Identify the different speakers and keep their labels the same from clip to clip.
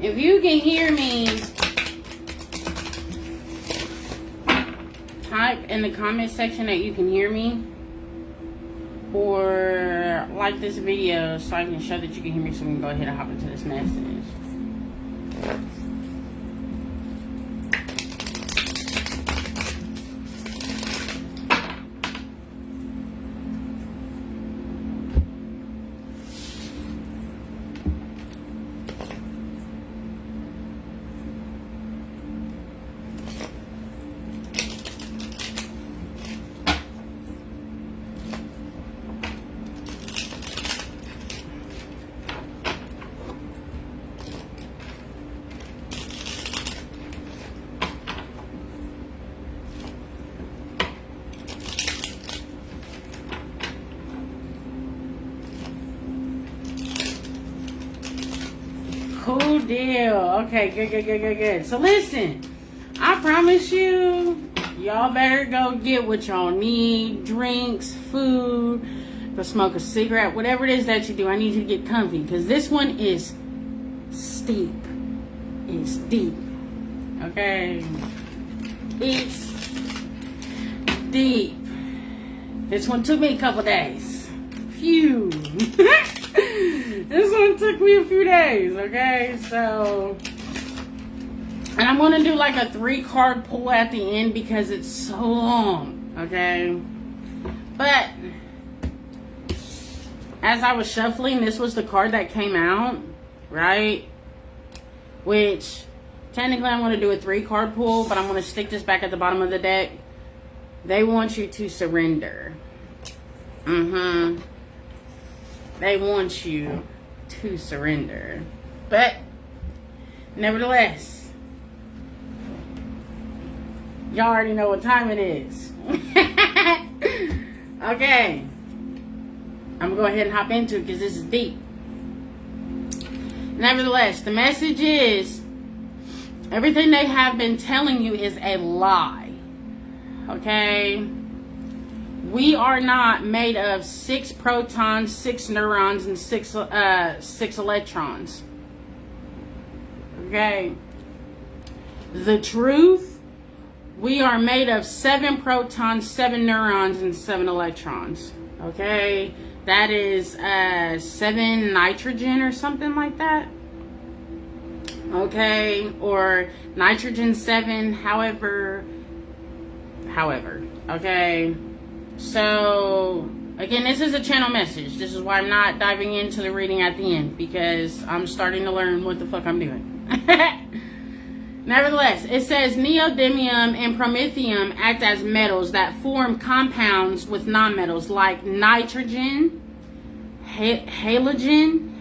Speaker 1: If you can hear me, type in the comment section that you can hear me. Or like this video so I can show that you can hear me, so we can go ahead and hop into this message. Cool deal. Okay, good. So listen, I promise you, y'all better go get what y'all need. Drinks, food, go smoke a cigarette, whatever it is that you do. I need you to get comfy because this one is steep. It's deep. Okay? It's deep. This one took me a couple days. Phew. This one took me a few days, okay? So, and I'm going to do like a 3-card pull at the end because it's so long, okay? But, as I was shuffling, this was the card that came out, right? Which, technically I'm going to do a 3-card pull, but I'm going to stick this back at the bottom of the deck. They want you to surrender. They want you to surrender. But, nevertheless, y'all already know what time it is. Okay. I'm going to go ahead and hop into it because this is deep. Nevertheless, the message is, everything they have been telling you is a lie. Okay? We are not made of 6 protons, 6 neurons, and 6 electrons. Okay? The truth, we are made of 7 protons, 7 neurons, and 7 electrons. Okay? That is 7 nitrogen or something like that. Okay? Or nitrogen 7, however. Okay? So, again, this is a channel message. This is why I'm not diving into the reading at the end, because I'm starting to learn what the fuck I'm doing. Nevertheless, it says neodymium and promethium act as metals that form compounds with nonmetals like nitrogen, halogen,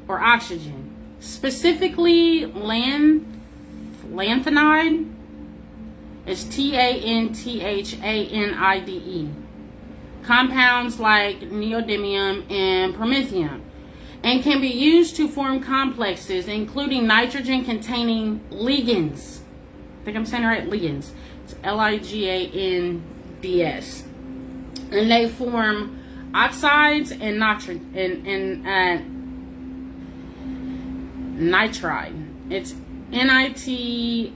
Speaker 1: or oxygen. Specifically, lanthanide. It's TANTHANIDE. Compounds like neodymium and promethium, and can be used to form complexes, including nitrogen-containing ligands. I think I'm saying it right, ligands. It's LIGANDS. And they form oxides and nitride. It's NITRIDE.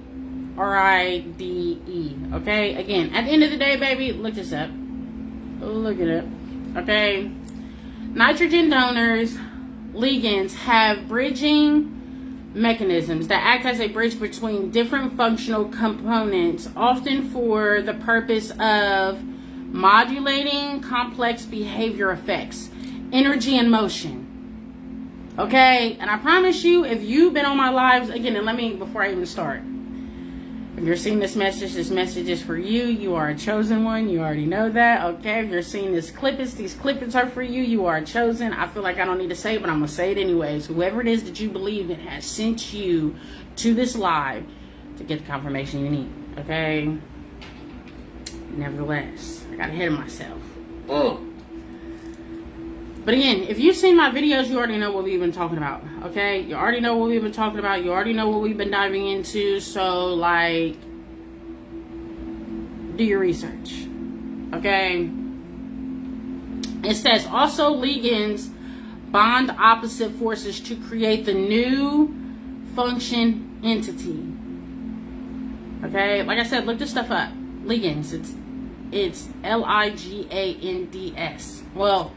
Speaker 1: Okay, again, at the end of the day, baby, look this up. Look it up. Okay, nitrogen donors, ligands, have bridging mechanisms that act as a bridge between different functional components, often for the purpose of modulating complex behavior effects, energy, and motion. Okay, and I promise you, if you've been on my lives, again, and let me, before I even start, if you're seeing this message is for you. You are a chosen one. You already know that, okay? If you're seeing these clippings are for you. You are chosen. I feel like I don't need to say it, but I'm going to say it anyways. Whoever it is that you believe in has sent you to this live to get the confirmation you need, okay? Nevertheless, I got ahead of myself. Ugh. But again, if you've seen my videos, you already know what we've been talking about, okay? You already know what we've been talking about. You already know what we've been diving into. So, like, do your research, okay? It says, also ligands bond opposite forces to create the new function entity. Okay, like I said, look this stuff up. Ligands. It's Ligands. Well,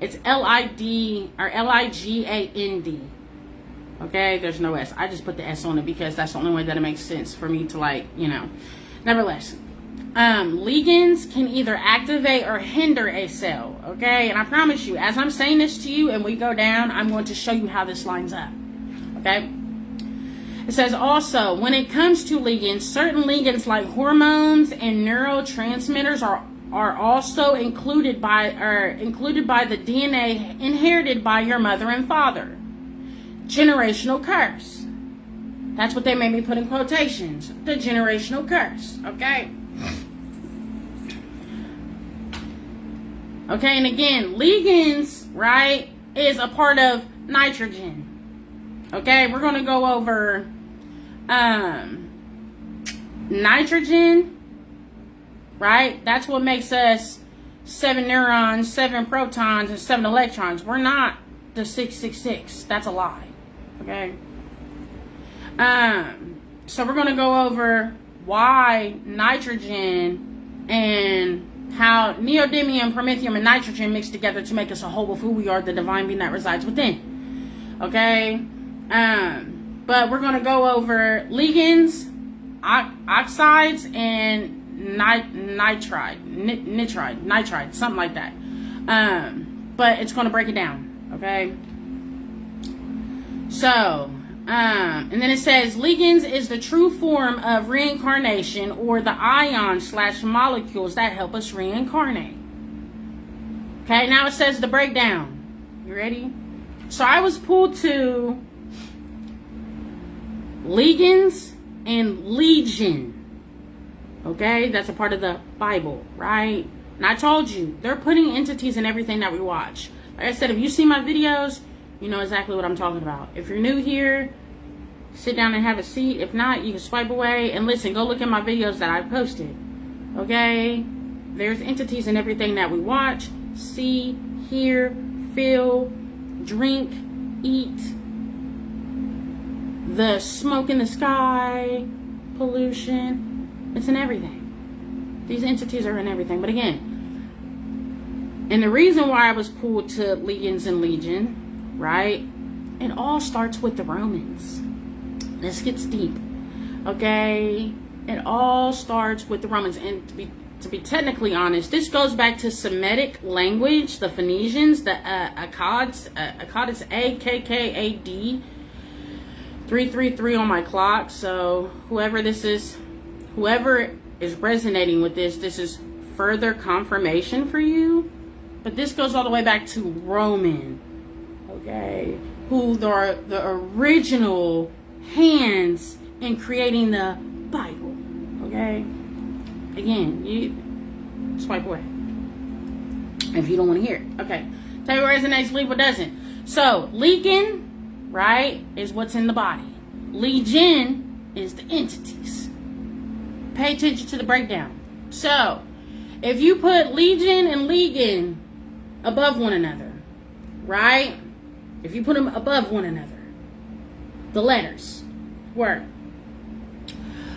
Speaker 1: it's LID or LIGAND. Okay, there's no S. I just put the S on it because that's the only way that it makes sense for me to, like, you know. Nevertheless, ligands can either activate or hinder a cell. Okay, and I promise you, as I'm saying this to you and we go down, I'm going to show you how this lines up. Okay. It says also, when it comes to ligands, certain ligands like hormones and neurotransmitters are also included by the DNA inherited by your mother and father. Generational curse. That's what they made me put in quotations. The generational curse. Okay. Okay, and again, ligands, right, is a part of nitrogen. Okay, we're going to go over nitrogen, right? That's what makes us 7 neurons, 7 protons, and 7 electrons. We're not the 666. That's a lie. Okay. So we're going to go over why nitrogen and how neodymium, promethium, and nitrogen mix together to make us a whole of who we are, the divine being that resides within. Okay. But we're going to go over ligands, oxides, and nitride, something like that. But it's going to break it down. Okay. So, and then it says ligands is the true form of reincarnation, or the ions/molecules that help us reincarnate. Okay, now it says the breakdown. You ready? So I was pulled to ligands and legion. Okay, that's a part of the Bible, right? And I told you, they're putting entities in everything that we watch. Like I said, if you see my videos, you know exactly what I'm talking about. If you're new here, sit down and have a seat. If not, you can swipe away and listen. Go look at my videos that I've posted. Okay? There's entities in everything that we watch, see, hear, feel, drink, eat. The smoke in the sky, pollution. It's in everything. These entities are in everything. But again, and the reason why I was pulled to ligands and legion, right? It all starts with the Romans. This gets deep. Okay? It all starts with the Romans. And to be technically honest, this goes back to Semitic language, the Phoenicians, the Akkads, AKKAD 333 on my clock. So whoever is resonating with this is further confirmation for you. But this goes all the way back to Roman. Okay, who are the original hands in creating the Bible. Okay, again, you swipe away if you don't want to hear it. Okay, tell you what resonates, leave what doesn't. So, ligan, right, is what's in the body. Legion is the entities. Pay attention to the breakdown. So, if you put legion and ligan above one another, right? If you put them above one another, the letters work.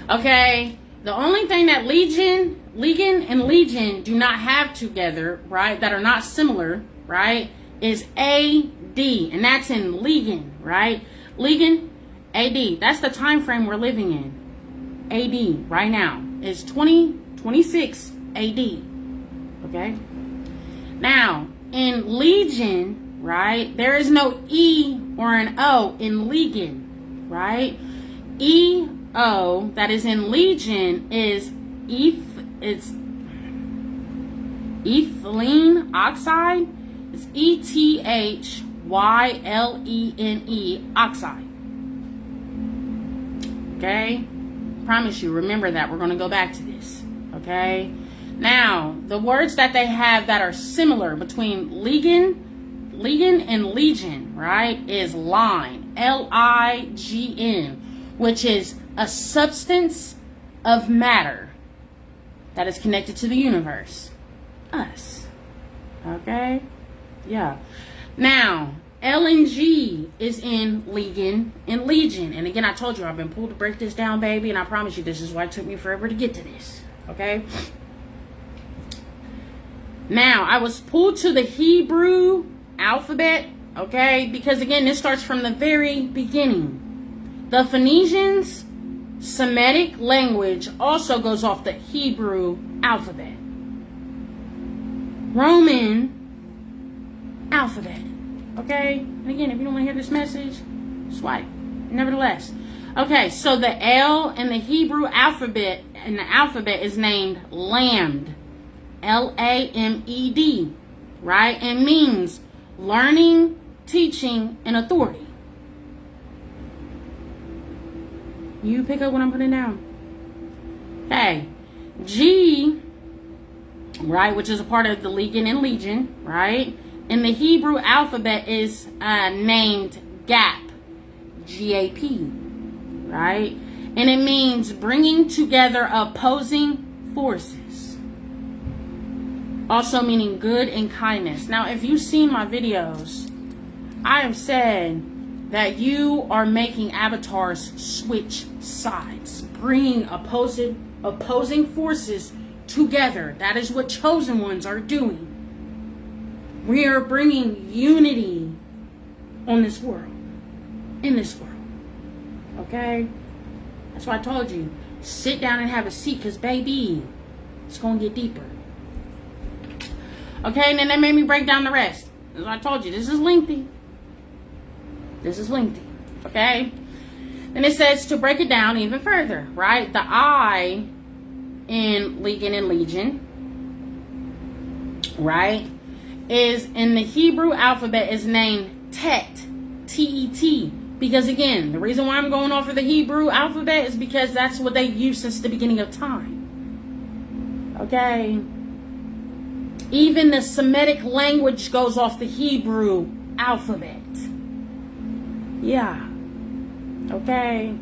Speaker 1: Okay, the only thing that ligan and legion do not have together, right, that are not similar, right, is AD, and that's in ligan, right? Ligan, AD, that's the time frame we're living in. AD right now is 2026 AD. Okay? Now, in legion, right, there is no E or an O in legan, right? EO that is in legion is ethylene oxide. It's ETHYLENE oxide. Okay? Promise you, remember that. We're going to go back to this. Okay? Now, the words that they have that are similar between ligan and legion, right, is line, LIGN, which is a substance of matter that is connected to the universe. Us. Okay? Yeah. Now, L and G is in Legion and Legion. And again, I told you I've been pulled to break this down, baby. And I promise you, this is why it took me forever to get to this. Okay? Now, I was pulled to the Hebrew alphabet. Okay? Because again, this starts from the very beginning. The Phoenicians' Semitic language also goes off the Hebrew alphabet. Roman alphabet. Okay? And again, if you don't want to hear this message, swipe. Nevertheless. Okay, so the L in the Hebrew alphabet is named Lamed. Lamed. Right? And means learning, teaching, and authority. You pick up what I'm putting down. Okay. G, right, which is a part of the Legion and Legion, right? In the Hebrew alphabet is named GAP. G-A-P, right? And it means bringing together opposing forces. Also meaning good and kindness. Now, if you've seen my videos, I have said that you are making avatars switch sides, bringing opposing forces together. That is what chosen ones are doing. We are bringing unity on this world, in this world. Okay? That's why I told you, sit down and have a seat, because baby, it's going to get deeper. Okay, and then that made me break down the rest. As I told you, this is lengthy. This is lengthy. Okay? Then it says to break it down even further, right? The I in Legion and Legion, right, is in the Hebrew alphabet is named Tet. T-E-T. Because again, the reason why I'm going off of the Hebrew alphabet is because that's what they've used since the beginning of time. Okay? Even the Semitic language goes off the Hebrew alphabet. Yeah. Okay?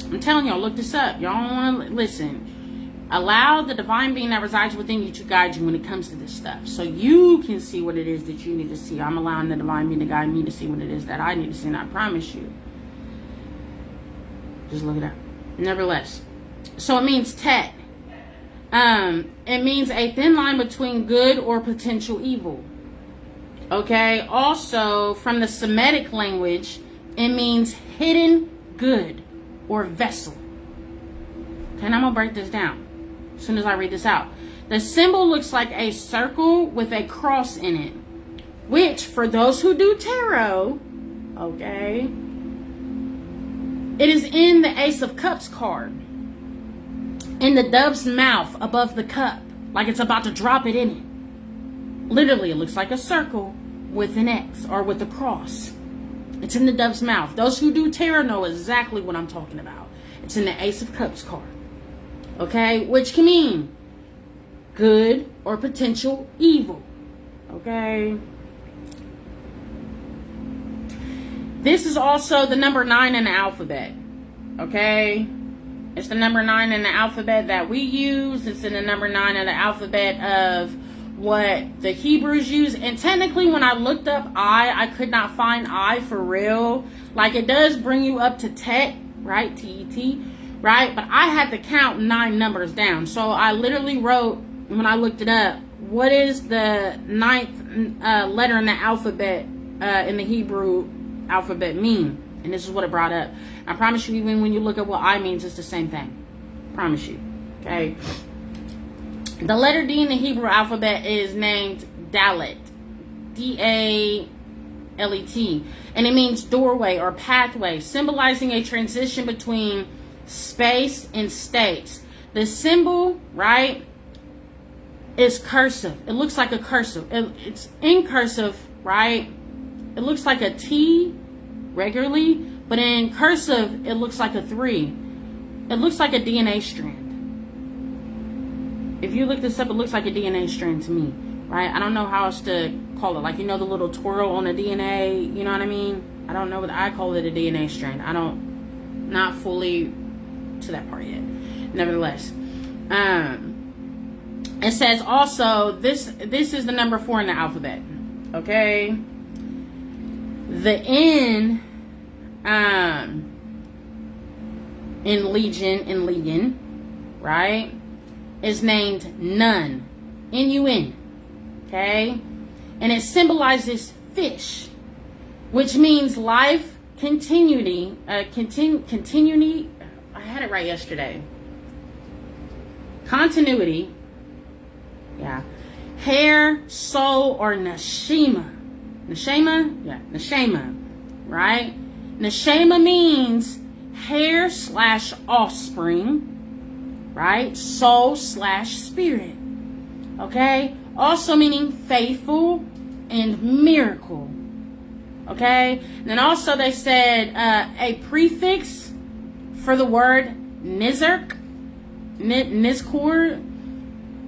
Speaker 1: I'm telling y'all, look this up. Y'all don't want to listen. Allow the divine being that resides within you to guide you when it comes to this stuff. So you can see what it is that you need to see. I'm allowing the divine being to guide me to see what it is that I need to see. And I promise you. Just look it up. Nevertheless. So it means tet. It means a thin line between good or potential evil. Okay? Also, from the Semitic language, it means hidden good or vessel. Okay, and I'm going to break this down as soon as I read this out. The symbol looks like a circle with a cross in it, which, for those who do tarot, okay, it is in the Ace of Cups card, in the dove's mouth above the cup, like it's about to drop it in it. Literally, it looks like a circle with an X or with a cross. It's in the dove's mouth. Those who do tarot know exactly what I'm talking about. It's in the Ace of Cups card. Okay? Which can mean good or potential evil. Okay? This is also the number 9 in the alphabet. Okay? It's the number 9 in the alphabet that we use. It's in the number 9 in the alphabet of what the Hebrews use. And technically, when I looked up I could not find I for real. Like, it does bring you up to Tet, right? T-E-T, right? But I had to count 9 numbers down. So I literally wrote, when I looked it up, what is the 9th letter in the alphabet, in the Hebrew alphabet mean? And this is what it brought up. I promise you, even when you look at what I means, it's the same thing. Promise you. Okay? The letter D in the Hebrew alphabet is named Dalet. D-A-L-E-T. And it means doorway or pathway, symbolizing a transition between space and states. The symbol, right, is cursive. It looks like a cursive. It's in cursive, right? It looks like a T regularly, but in cursive, it looks like a 3. It looks like a DNA strand. If you look this up, it looks like a DNA strand to me, right? I don't know how else to call it. Like, you know, the little twirl on the DNA, you know what I mean? I don't know what I call it, a DNA strand. Not fully to that part yet. Nevertheless, it says also, this is the number 4 in the alphabet, okay? The N in Legion and Legion, right, is named Nun. N-U-N. Okay? And it symbolizes fish, which means life continuity. Continuity. I had it right yesterday. Continuity. Yeah. Hair, soul, or neshama. Neshama? Yeah, neshama. Right? Neshama means hair / offspring. Right? Soul / spirit. Okay? Also meaning faithful and miracle. Okay? And then also they said a prefix for the word nizark, nizkor,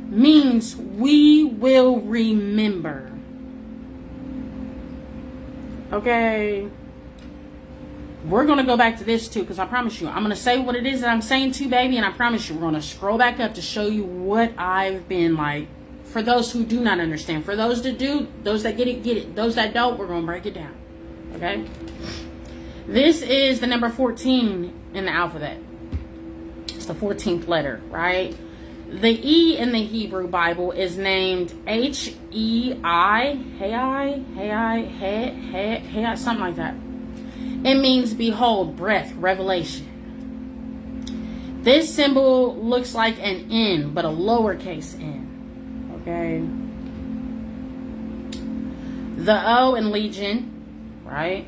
Speaker 1: means we will remember. Okay? We're going to go back to this too, because I promise you, I'm going to say what it is that I'm saying to you, baby, and I promise you, we're going to scroll back up to show you what I've been like. For those who do not understand. For those that do, those that get it, get it. Those that don't, we're going to break it down. Okay? This is the number 14 in the alphabet. It's the 14th letter, right? The E in the Hebrew Bible is named H-E-I, Hey, something like that. It means behold, breath, revelation. This symbol looks like an N, but a lowercase n. Okay. The O in Legion, right?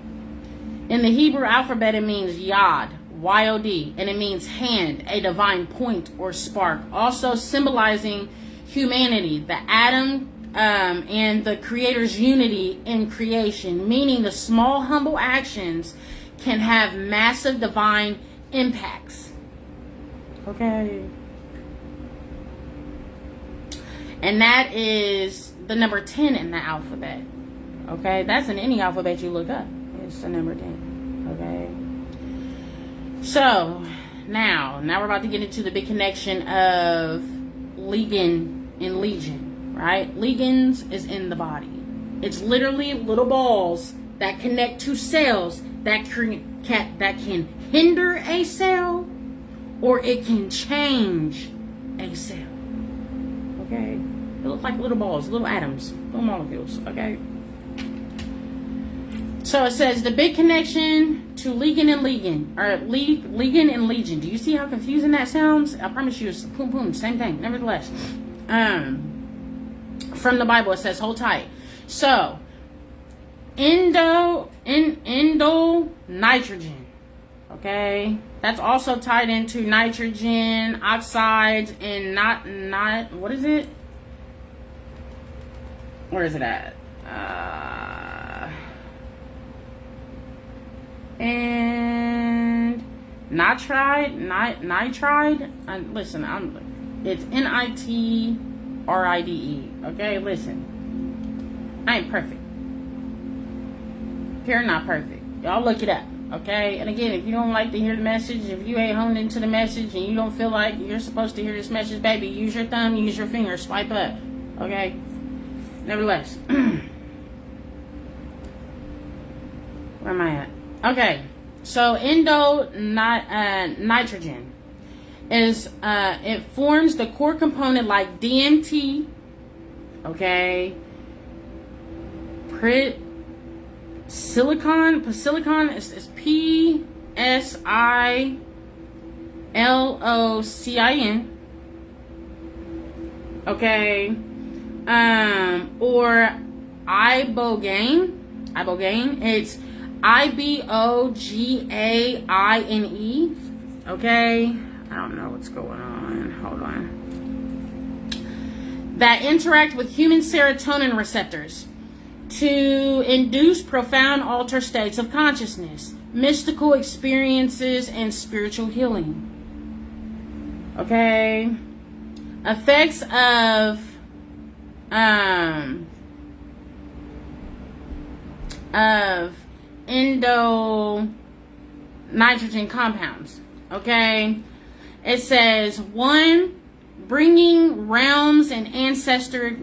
Speaker 1: In the Hebrew alphabet, it means Yod, Y-O-D, and it means hand, a divine point or spark. Also symbolizing humanity, the atom, and the Creator's unity in creation, meaning the small, humble actions can have massive divine impacts. Okay. And that is the number 10 in the alphabet. Okay? That's in any alphabet you look up. It's the number 10. Okay? So, now we're about to get into the big connection of Legion and Legion. Right? Legions is in the body. It's literally little balls that connect to cells that can hinder a cell, or it can change a cell. Okay? They look like little balls, little atoms, little molecules. Okay? So it says the big connection to Legion and Legion, or Legion and Legion. Do you see how confusing that sounds? I promise you, it's boom, boom, same thing. Nevertheless, from the Bible, it says, hold tight. So, indole nitrogen. Okay, that's also tied into nitrogen oxides and not what is it? Where is it at? And nitride. Listen, it's Nitride. Okay, listen, I ain't perfect. You're not perfect. Y'all look it up. Okay, and again, if you don't like to hear the message, if you ain't honed into the message and you don't feel like you're supposed to hear this message, baby, use your thumb, use your finger, swipe up. Okay? Nevertheless. Where am I at? Okay, so nitrogen is, it forms the core component like DMT, okay, silicon is PSILOCIN, okay, or ibogaine, it's IBOGAINE, okay, I don't know what's going on, hold on, that interact with human serotonin receptors to induce profound altered states of consciousness, mystical experiences, and spiritual healing. Okay? Effects of endonitrogen compounds. Okay? It says 1, bridging realms and ancestor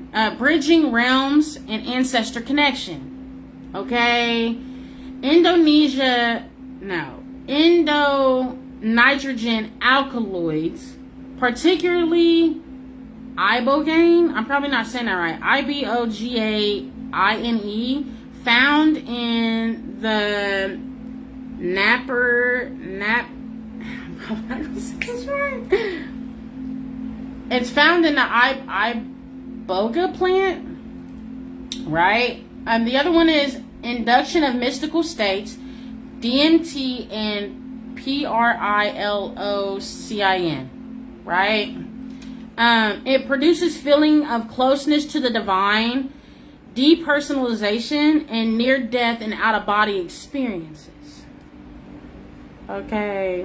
Speaker 1: connection. Okay? Endo-nitrogen alkaloids, particularly ibogaine. I'm probably not saying that right. IBOGAINE, found in the It's found in the iboga plant, right? The other one is induction of mystical states, DMT and PRILOCIN, right? It produces feeling of closeness to the divine, depersonalization, and near-death and out-of-body experiences. Okay.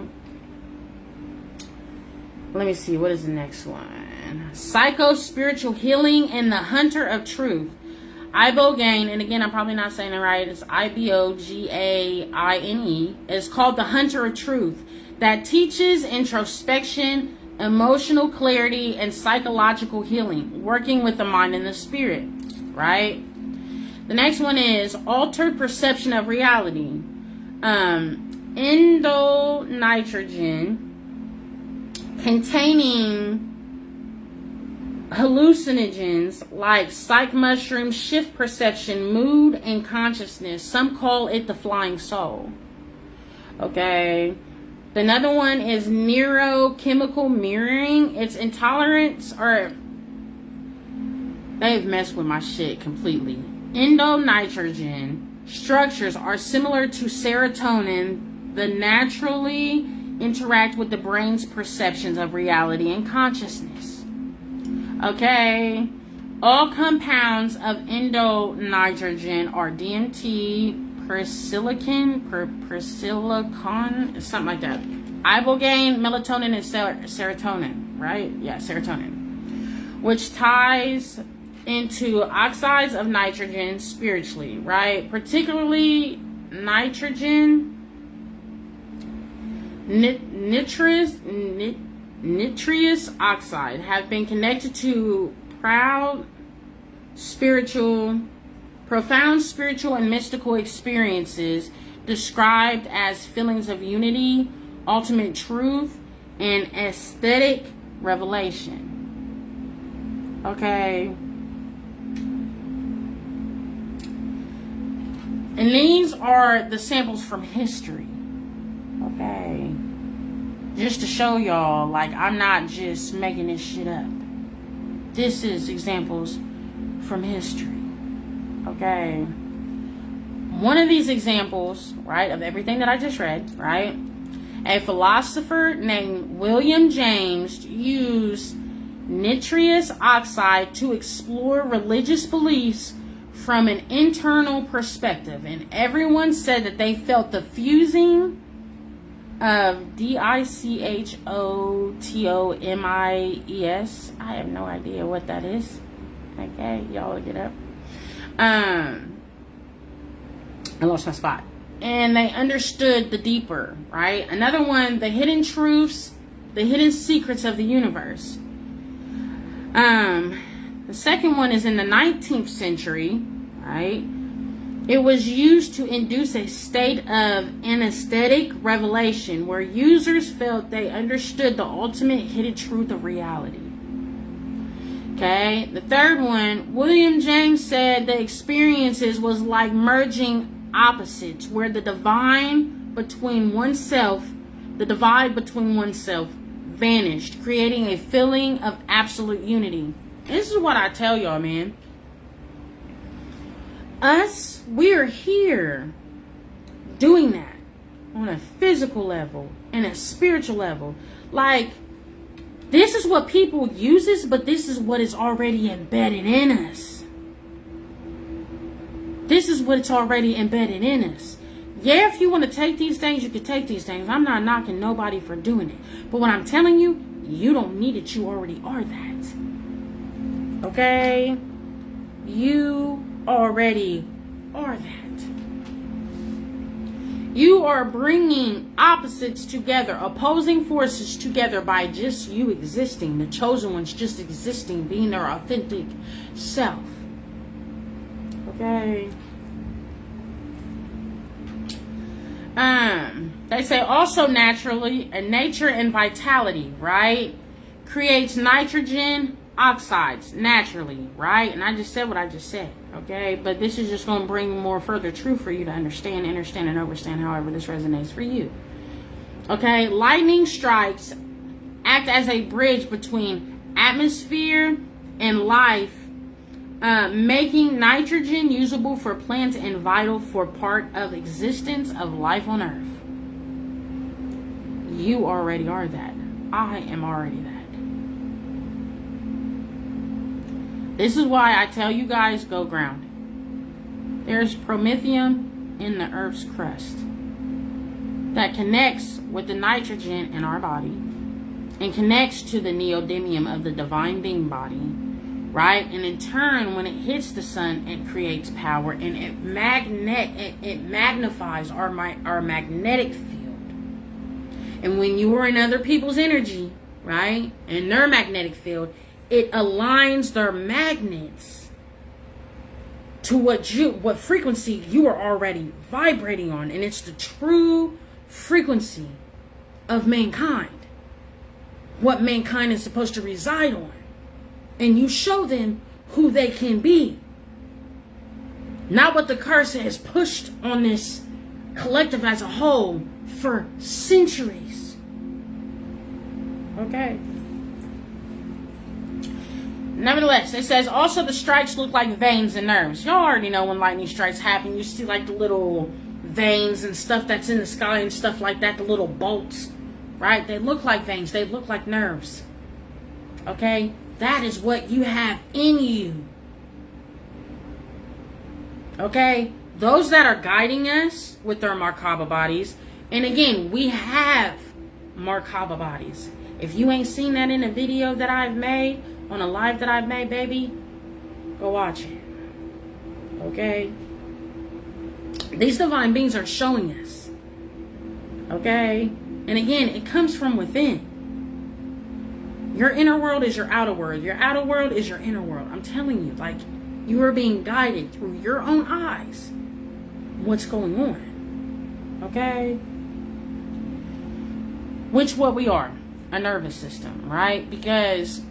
Speaker 1: Let me see. What is the next one? Psycho-spiritual healing and the hunter of truth. Ibogaine, and again, I'm probably not saying it right. It's IBOGAINE. It's called the hunter of truth, that teaches introspection, emotional clarity, and psychological healing, working with the mind and the spirit, right? The next one is altered perception of reality. Endonitrogen, containing hallucinogens like psych mushrooms, shift perception, mood, and consciousness. Some call it the flying soul. Okay. Another one is neurochemical mirroring. It's intolerance, or they've messed with my shit completely. Endonitrogen structures are similar to serotonin that naturally interact with the brain's perceptions of reality and consciousness. Okay. All compounds of endonitrogen are DMT, persilicon, something like that. Ibogaine, melatonin, and serotonin, right? Yeah, serotonin. Which ties into oxides of nitrogen spiritually, right? Particularly nitrogen, nitrous oxide have been connected to profound spiritual and mystical experiences described as feelings of unity, ultimate truth, and aesthetic revelation. Okay. And these are the samples from history. Okay. Just to show y'all, like, I'm not just making this shit up. This is examples from history. Okay. One of these examples, right, of everything that I just read, right? A philosopher named William James used nitrous oxide to explore religious beliefs from an internal perspective. And everyone said that they felt the fusing of DICHOTOMIES. I have no idea what that is. Okay, y'all look it up. I lost my spot. And they understood the deeper, right? Another one, the hidden truths, the hidden secrets of the universe. The second one is in the 19th century, right? It was used to induce a state of anesthetic revelation where users felt they understood the ultimate hidden truth of reality. Okay, the third one, William James said the experiences was like merging opposites, where the divide between oneself vanished, creating a feeling of absolute unity. This is what I tell y'all, man. We are here doing that on a physical level and a spiritual level. Like, this is what people uses, but this is what is already embedded in us. This is what's already embedded in us. Yeah, if you want to take these things, you can take these things. I'm not knocking nobody for doing it. But what I'm telling you, you don't need it. You already are that. Okay? You already are that. You are bringing opposites together, opposing forces together by just you existing. The chosen ones just existing, being their authentic self. Okay. They say also naturally, nature and vitality, right? Creates nitrogen oxides naturally, right? And I just said what I just said, okay? But this is just going to bring more further truth for you to understand, and overstand, however this resonates for you. Okay, lightning strikes act as a bridge between atmosphere and life, making nitrogen usable for plants and vital for part of existence of life on Earth. You already are that. I am already that. This is why I tell you guys, go ground. There's promethium in the Earth's crust that connects with the nitrogen in our body and connects to the neodymium of the divine being body, right? And in turn, when it hits the sun, it creates power, and it magnifies our magnetic field. And when you are in other people's energy, right, in their magnetic field, it aligns their magnets to what frequency you are already vibrating on, and it's the true frequency of mankind, what mankind is supposed to reside on. And you show them who they can be, not what the curse has pushed on this collective as a whole for centuries. Okay. Nevertheless, it says also the strikes look like veins and nerves. Y'all already know when lightning strikes happen, you see like the little veins and stuff that's in the sky and stuff like that, the little bolts, right? They look like veins. They look like nerves. Okay? That is what you have in you. Okay? Those that are guiding us with their Merkaba bodies. And again, we have Merkaba bodies. If you ain't seen that in a video that I've made, on a live that I've made, baby, go watch it. Okay? These divine beings are showing us. Okay? And again, it comes from within. Your inner world is your outer world. Your outer world is your inner world. I'm telling you, like, you are being guided through your own eyes what's going on. Okay? Which what we are. A nervous system, right? Because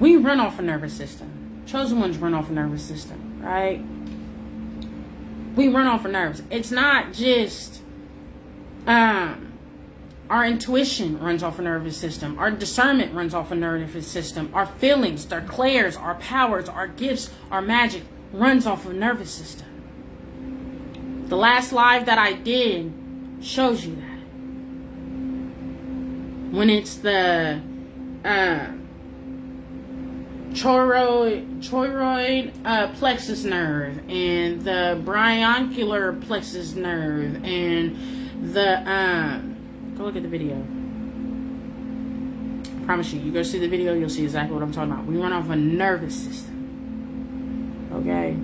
Speaker 1: we run off a nervous system. Chosen ones run off a nervous system, right? We run off of nerves. It's not just our intuition runs off a nervous system. Our discernment runs off a nervous system. Our feelings, our clairs, our powers, our gifts, our magic runs off of a nervous system. The last live that I did shows you that. When it's the choroid plexus nerve and the bronchial plexus nerve and the go look at the video. I promise you go see the video, you'll see exactly what I'm talking about. We run off a nervous system. Okay?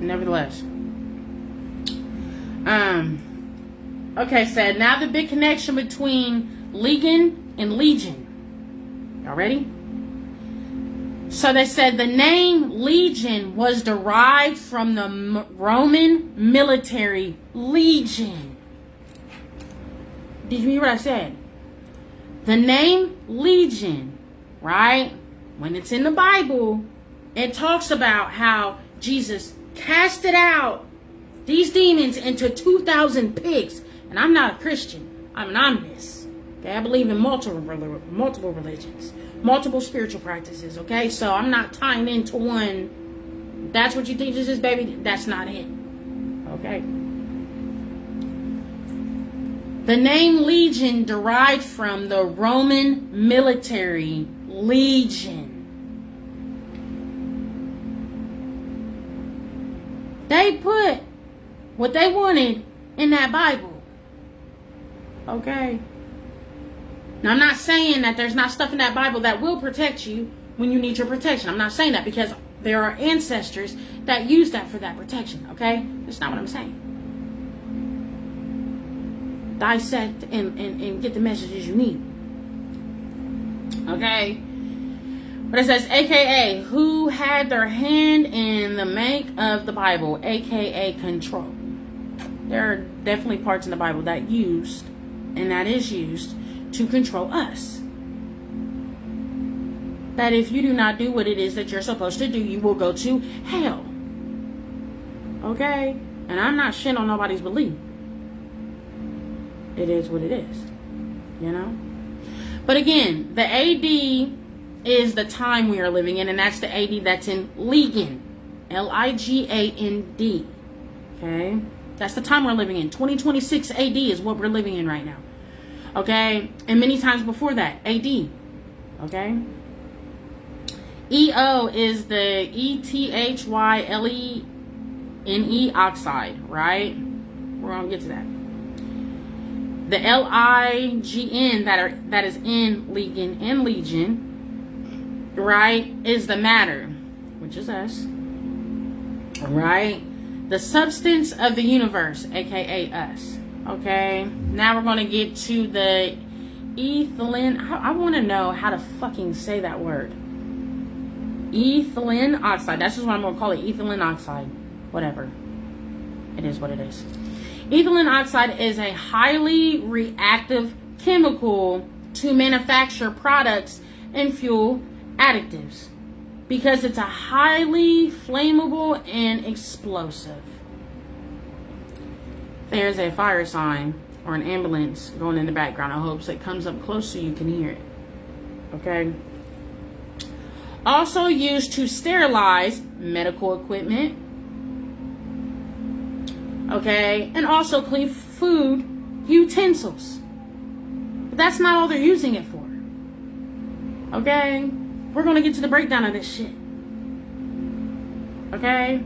Speaker 1: Nevertheless. Okay, said now the big connection between Legion and Legion. Y'all ready? So they said the name Legion was derived from the Roman military legion. Did you hear what I said? The name Legion, right? When it's in the Bible, it talks about how Jesus casted out these demons into 2,000 pigs. And I'm not a Christian. I'm an omnis. Okay, I believe in multiple religions, multiple spiritual practices. Okay, so I'm not tying into one. That's what you think this is, baby. That's not it. Okay. The name Legion derived from the Roman military legion. They put what they wanted in that Bible. Okay. Now, I'm not saying that there's not stuff in that Bible that will protect you when you need your protection. I'm not saying that, because there are ancestors that use that for that protection. Okay? That's not what I'm saying. Dissect and get the messages you need. Okay? But it says, AKA, who had their hand in the make of the Bible, AKA control. There are definitely parts in the Bible that used, and that is used, to control us. That if you do not do what it is that you're supposed to do, you will go to hell. Okay? And I'm not shitting on nobody's belief. It is what it is. You know? But again, the AD is the time we are living in, and that's the AD that's in Ligand. Ligand. Okay? That's the time we're living in. 2026 AD is what we're living in right now. Okay? And many times before that, AD. Okay? EO is the ETHYLENE oxide, right? We're going to get to that. The LIGN that is in Ligand and Legion, right, is the matter, which is us, right? The substance of the universe, aka us. Okay, now we're going to get to the ethylene. I want to know how to fucking say that word. Ethylene oxide. That's just what I'm going to call it. Ethylene oxide. Whatever. It is what it is. Ethylene oxide is a highly reactive chemical to manufacture products and fuel additives because it's a highly flammable and explosive. There's a fire sign or an ambulance going in the background. I hope it comes up close so you can hear it. Okay. Also used to sterilize medical equipment. Okay. And also clean food utensils. But that's not all they're using it for. Okay. We're going to get to the breakdown of this shit. Okay.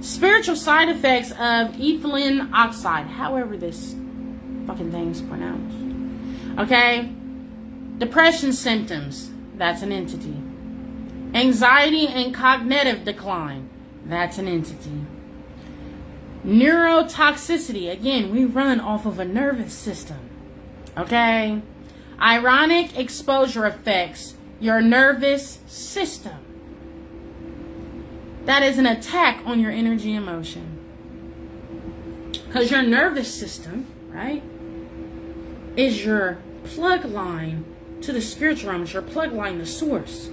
Speaker 1: Spiritual side effects of ethylene oxide. However this fucking thing's pronounced. Okay. Depression symptoms. That's an entity. Anxiety and cognitive decline. That's an entity. Neurotoxicity. Again, we run off of a nervous system. Okay. Ironic exposure affects your nervous system. That is an attack on your energy and emotion. Because your nervous system, right, is your plug line to the spiritual realm. It's your plug line, the source.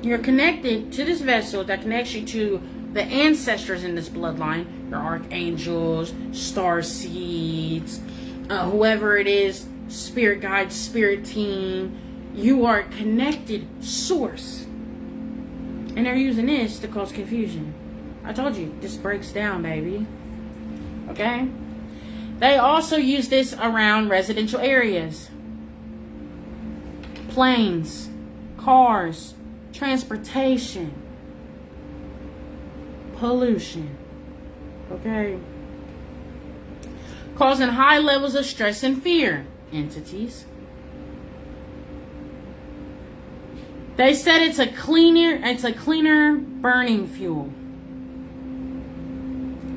Speaker 1: You're connected to this vessel that connects you to the ancestors in this bloodline, your archangels, star seeds, whoever it is, spirit guide, spirit team. You are a connected source. And they're using this to cause confusion. I told you, this breaks down, baby. Okay? They also use this around residential areas. Planes, cars, transportation, pollution. Okay? Causing high levels of stress and fear. Entities. They said it's a cleaner burning fuel.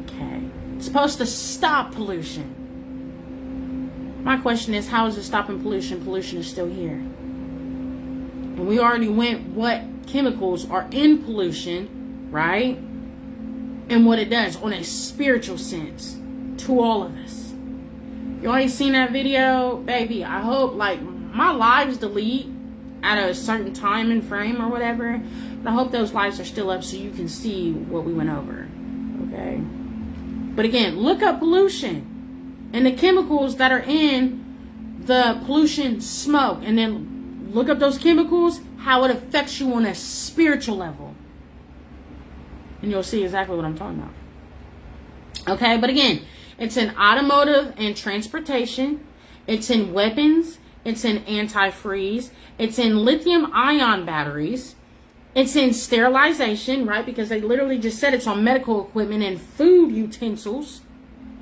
Speaker 1: Okay. It's supposed to stop pollution. My question is, how is it stopping pollution? Pollution is still here. And we already went what chemicals are in pollution, right? And what it does on a spiritual sense to all of us. You ain't seen that video? Baby, I hope, like, my lives delete at a certain time and frame or whatever. But I hope those lives are still up so you can see what we went over. Okay? But again, look up pollution and the chemicals that are in the pollution smoke. And then look up those chemicals, how it affects you on a spiritual level. And you'll see exactly what I'm talking about. Okay? But again, it's in automotive and transportation. It's in weapons. It's in antifreeze. It's in lithium-ion batteries. It's in sterilization, right? Because they literally just said it's on medical equipment and food utensils,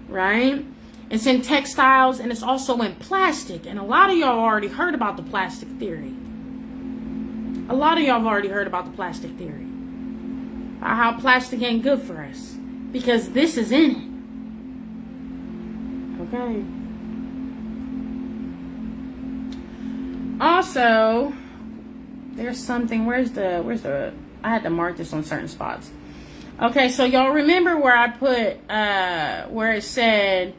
Speaker 1: right? It's in textiles, and it's also in plastic. And a lot of y'all already heard about the plastic theory. A lot of y'all have already heard about the plastic theory. How plastic ain't good for us. Because this is in it. Okay. Also, There's something. Where's the? I had to mark this on certain spots. Okay, so y'all remember where I put where it said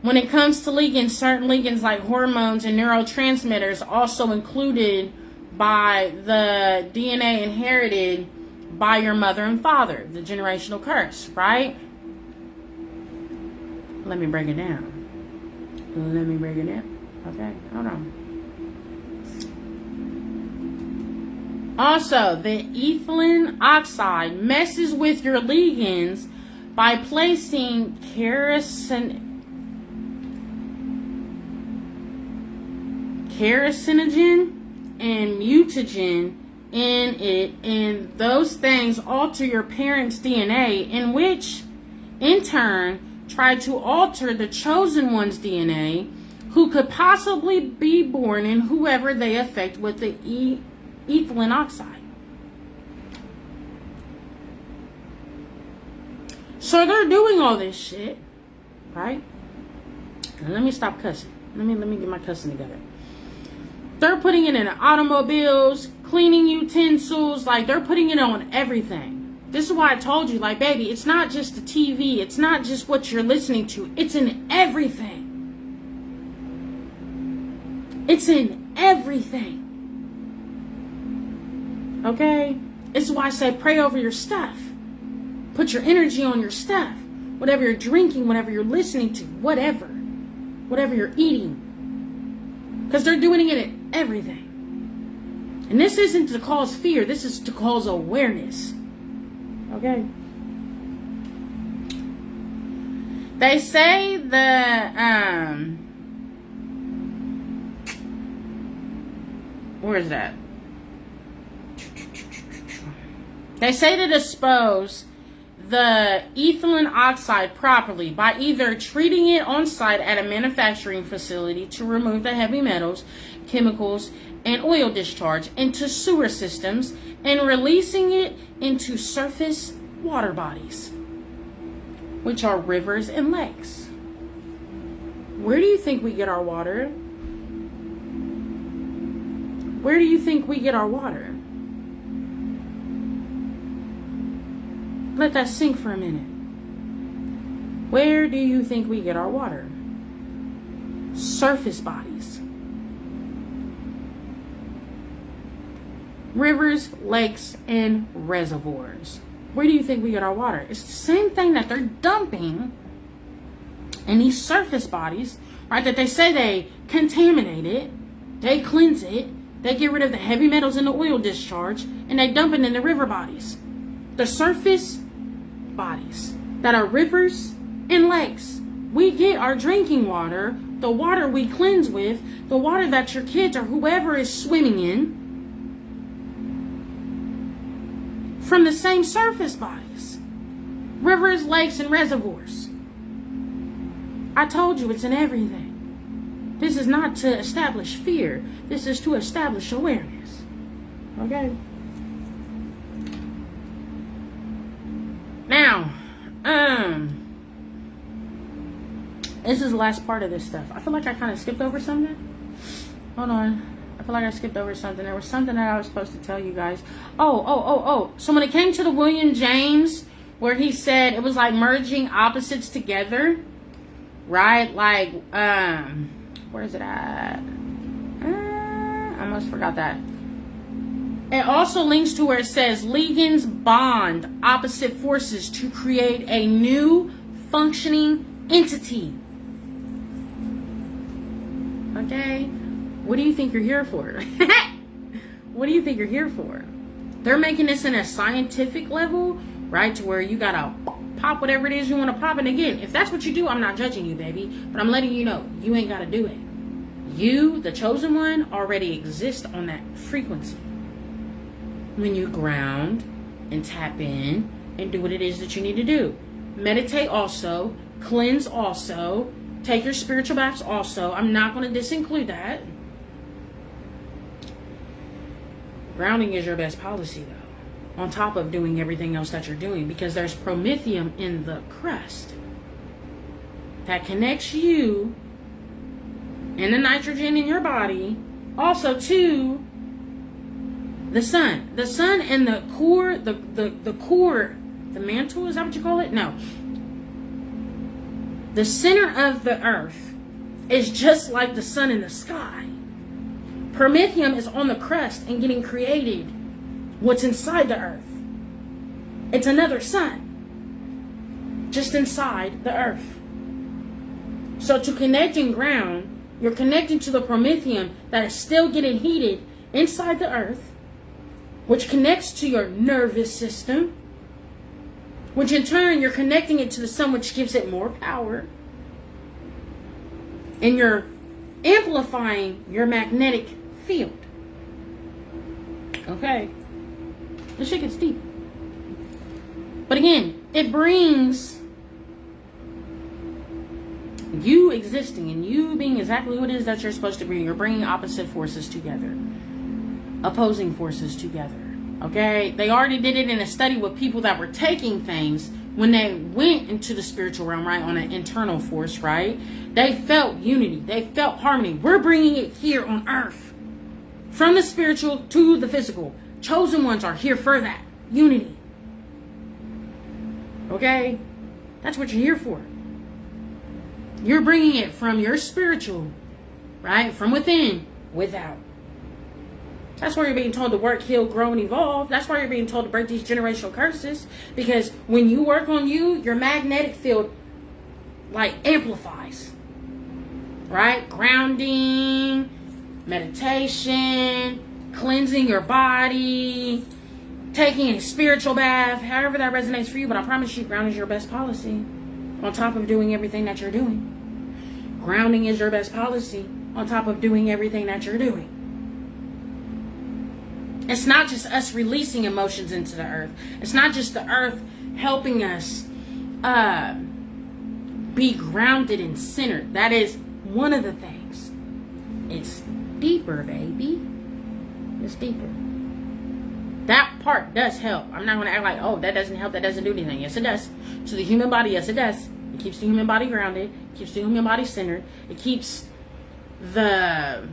Speaker 1: when it comes to ligands, certain ligands like hormones and neurotransmitters also included by the DNA inherited by your mother and father, the generational curse, right? Let me break it down. Okay, hold on. Also, the ethylene oxide messes with your ligands by placing carcinogen and mutagen in it, and those things alter your parents' DNA, in which, in turn, try to alter the chosen one's DNA, who could possibly be born in whoever they affect with the ethylene oxide. So they're doing all this shit, right? Now let me stop cussing. Let me get my cussing together. They're putting it in automobiles, cleaning utensils, like they're putting it on everything. This is why I told you, like, baby, it's not just the TV, it's not just what you're listening to, it's in everything. It's in everything. Okay? This is why I say pray over your stuff. Put your energy on your stuff. Whatever you're drinking, whatever you're listening to, whatever you're eating. Because they're doing it in everything. And this isn't to cause fear. This is to cause awareness. Okay? They say where is that? They say to dispose the ethylene oxide properly by either treating it on site at a manufacturing facility to remove the heavy metals, chemicals, and oil discharge into sewer systems and releasing it into surface water bodies, which are rivers and lakes. Where do you think we get our water? Where do you think we get our water? Let that sink for a minute. Where do you think we get our water? Surface bodies. Rivers, lakes, and reservoirs. Where do you think we get our water? It's the same thing that they're dumping in these surface bodies, right? That they say they contaminate it, they cleanse it, they get rid of the heavy metals in the oil discharge, and they dump it in the river bodies. The surface bodies that are rivers and lakes. We get our drinking water, the water we cleanse with, the water that your kids or whoever is swimming in, from the same surface bodies. Rivers, lakes, and reservoirs. I told you it's in everything. This is not to establish fear. This is to establish awareness. Okay? Now, this is the last part of this stuff. I feel like I kind of skipped over something. Hold on. I feel like I skipped over something. There was something that I was supposed to tell you guys. Oh. So when it came to the William James, where he said it was like merging opposites together, right? Like, where is it at? I almost forgot that. It also links to where it says ligands bond opposite forces to create a new functioning entity. Okay? What do you think you're here for? What do you think you're here for? They're making this in a scientific level, right? To where you gotta pop whatever it is you want to pop. And again, if that's what you do, I'm not judging you, baby. But I'm letting you know, you ain't gotta do it. You, the chosen one, already exist on that frequency. When you ground and tap in and do what it is that you need to do. Meditate also, cleanse also, take your spiritual baths also. I'm not going to disinclude that. Grounding is your best policy though, on top of doing everything else that you're doing, because there's promethium in the crust that connects you and the nitrogen in your body also to The sun and the core, the core, the mantle, is that what you call it? No. The center of the earth is just like the sun in the sky. Promethium is on the crust and getting created what's inside the earth. It's another sun, just inside the earth. So to connect in ground, you're connecting to the promethium that is still getting heated inside the earth, which connects to your nervous system, which in turn you're connecting it to the sun, which gives it more power. And you're amplifying your magnetic field. Okay. This shit gets deep. But again, it brings you existing and you being exactly what it is that you're supposed to be. You're bringing opposite forces together. Opposing forces together. Okay? They already did it in a study with people that were taking things when they went into the spiritual realm, right? On an internal force, right? They felt unity. They felt harmony. We're bringing it here on earth. From the spiritual to the physical. Chosen ones are here for that. Unity. Okay? That's what you're here for. You're bringing it from your spiritual, right? From within, without. That's why you're being told to work, heal, grow, and evolve. That's why you're being told to break these generational curses. Because when you work on you, your magnetic field, like, amplifies. Right? Grounding, meditation, cleansing your body, taking a spiritual bath, however that resonates for you. But I promise you, grounding is your best policy. On top of doing everything that you're doing. Grounding is your best policy. On top of doing everything that you're doing. It's not just us releasing emotions into the earth. It's not just the earth helping us be grounded and centered. That is one of the things. It's deeper, baby. It's deeper. That part does help. I'm not going to act like, oh, that doesn't help. That doesn't do anything. Yes, it does. To the human body, yes, it does. It keeps the human body grounded. It keeps the human body centered. It keeps the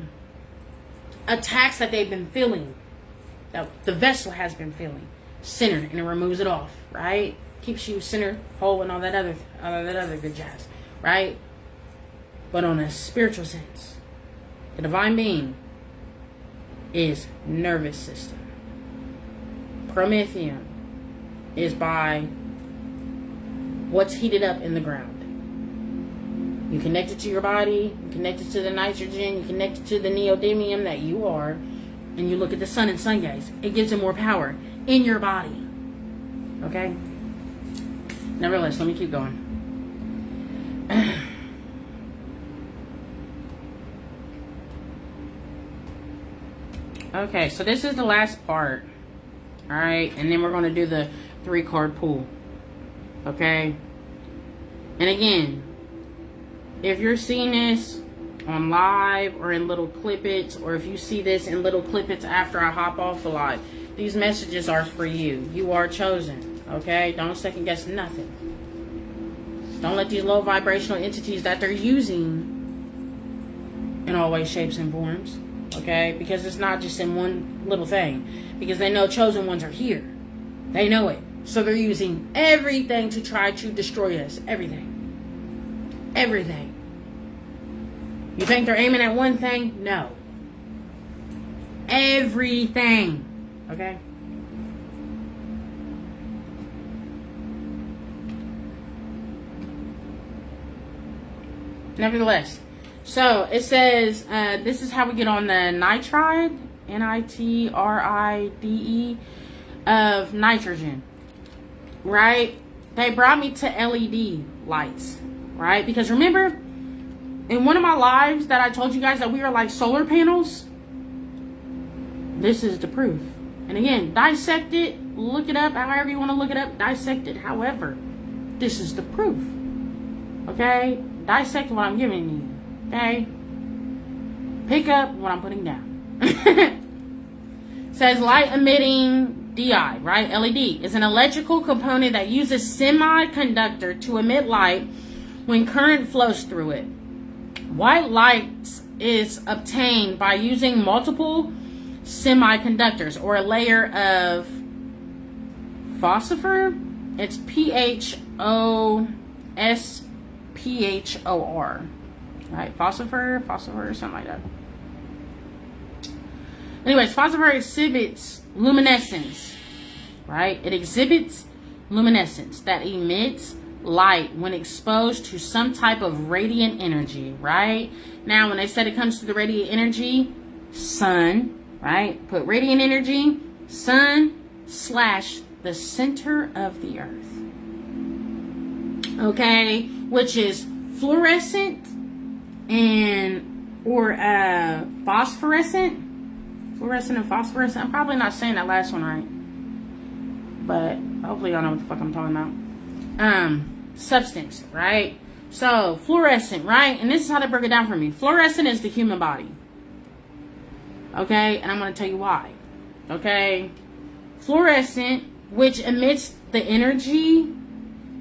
Speaker 1: attacks that they've been feeling, that the vessel has been feeling, centered, and it removes it off, right? Keeps you centered, whole, and all that other good jazz, right? But on a spiritual sense, the divine being is nervous system. Promethium is by what's heated up in the ground. You connect it to your body, you connect it to the nitrogen, you connect it to the neodymium that you are, and you look at the sun and sun gaze. It gives it more power in your body. Okay? Nevertheless, let me keep going. Okay, so this is the last part. Alright, and then we're going to do the 3-card pool. Okay? And again, if you're seeing this on live or in little clippets, or if you see this in little clippets after I hop off the live, these messages are for you. You are chosen. Okay? Don't second guess nothing. Don't let these low vibrational entities that they're using in all ways, shapes, and forms. Okay? Because it's not just in one little thing. Because they know chosen ones are here. They know it. So they're using everything to try to destroy us. Everything. Everything. You think they're aiming at one thing? No. Everything. Okay? Nevertheless. So, it says, this is how we get on the nitride, Nitride, of nitrogen, right? They brought me to LED lights, right? Because remember, in one of my lives that I told you guys that we are like solar panels, this is the proof. And again, dissect it, look it up, however you want to look it up, dissect it, however, this is the proof, okay? Dissect what I'm giving you. Okay? Pick up what I'm putting down. Says light emitting DI, right? LED is an electrical component that uses semiconductor to emit light when current flows through it. White light is obtained by using multiple semiconductors, or a layer of phosphor. It's PHOSPHOR. Right? Phosphor, something like that. Anyways, phosphor exhibits luminescence. Right? It exhibits luminescence that emits light when exposed to some type of radiant energy. Right? Now, when they said it comes to the radiant energy, sun, right? Put radiant energy, sun / the center of the earth. Okay, which is fluorescent or phosphorescent. Fluorescent and phosphorescent. I'm probably not saying that last one right, but hopefully y'all know what the fuck I'm talking about. Substance, right? So fluorescent, right? And this is how they broke it down for me. Fluorescent is the human body. Okay, and I'm going to tell you why. Okay, fluorescent, which emits the energy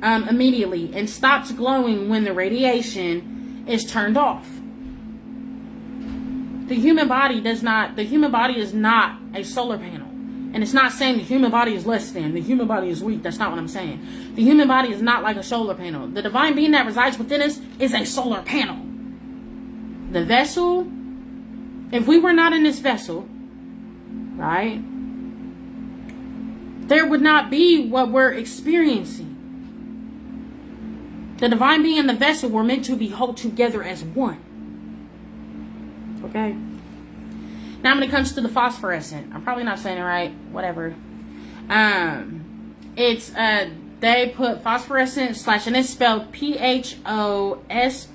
Speaker 1: immediately and stops glowing when the radiation is turned off. The human body is not a solar panel. And it's not saying the human body is less than, the human body is weak. That's not what I'm saying. The human body is not like a solar panel. The divine being that resides within us is a solar panel. The vessel, if we were not in this vessel, right, there would not be what we're experiencing. The divine being and the vessel were meant to be held together as one. Okay? Now when it comes to the phosphorescent, I'm probably not saying it right, whatever. It's they put phosphorescent / and it's spelled PHOSPHORESCENT.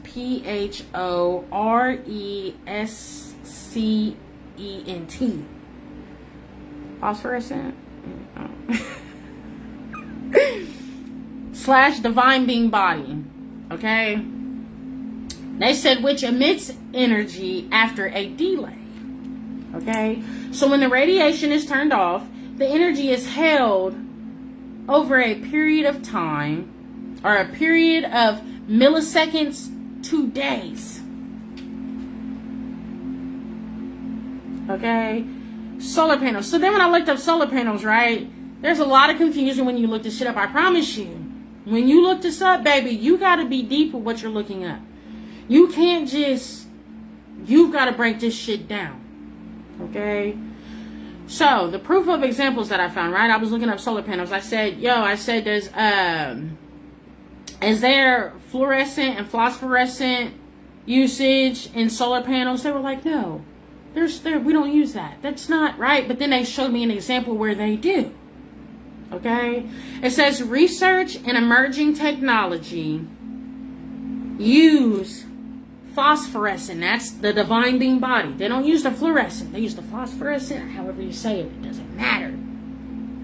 Speaker 1: Phosphorescent. / divine being body. Okay? They said which emits energy after a delay. Okay? So when the radiation is turned off, the energy is held over a period of time, or a period of milliseconds to days. Okay? Solar panels. So then when I looked up solar panels, right, there's a lot of confusion when you look this shit up. I promise you. When you look this up, baby, you got to be deep with what you're looking up. You can't just, you've got to break this shit down. Okay? So, the proof of examples that I found, right? I was looking up solar panels. I said, there's, is there fluorescent and phosphorescent usage in solar panels? They were like, no, we don't use that. That's not right. But then they showed me an example where they do. Okay? It says research and emerging technology use phosphorescent. That's the divine being body. They don't use the fluorescent. They use the phosphorescent. However you say it, it doesn't matter.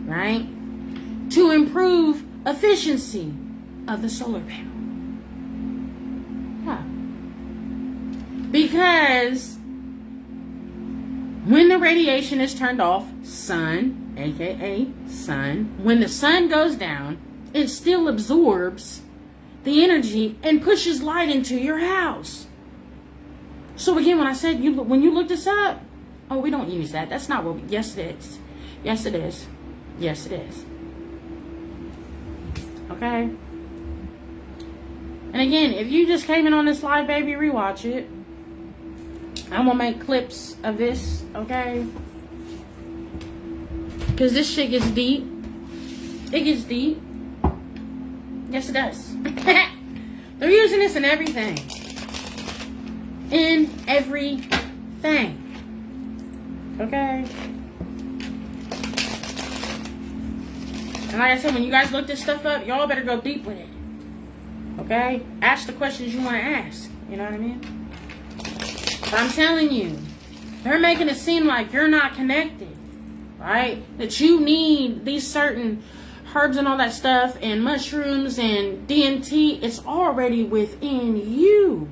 Speaker 1: Right? To improve efficiency of the solar panel. Yeah. Because when the radiation is turned off, sun, aka sun, when the sun goes down, it still absorbs the energy and pushes light into your house. So again, when I said when you look this up, oh, we don't use that. That's not what we, yes it is. Yes it is. Yes it is. Okay? And again, if you just came in on this live, baby, rewatch it. I'm gonna make clips of this, okay? Because this shit gets deep. It gets deep. Yes, it does. They're using this in everything. In everything. Okay? And like I said, when you guys look this stuff up, y'all better go deep with it. Okay? Ask the questions you want to ask. You know what I mean? But I'm telling you, they're making it seem like you're not connected. Right? That you need these certain herbs and all that stuff and mushrooms and DMT. It's already within you.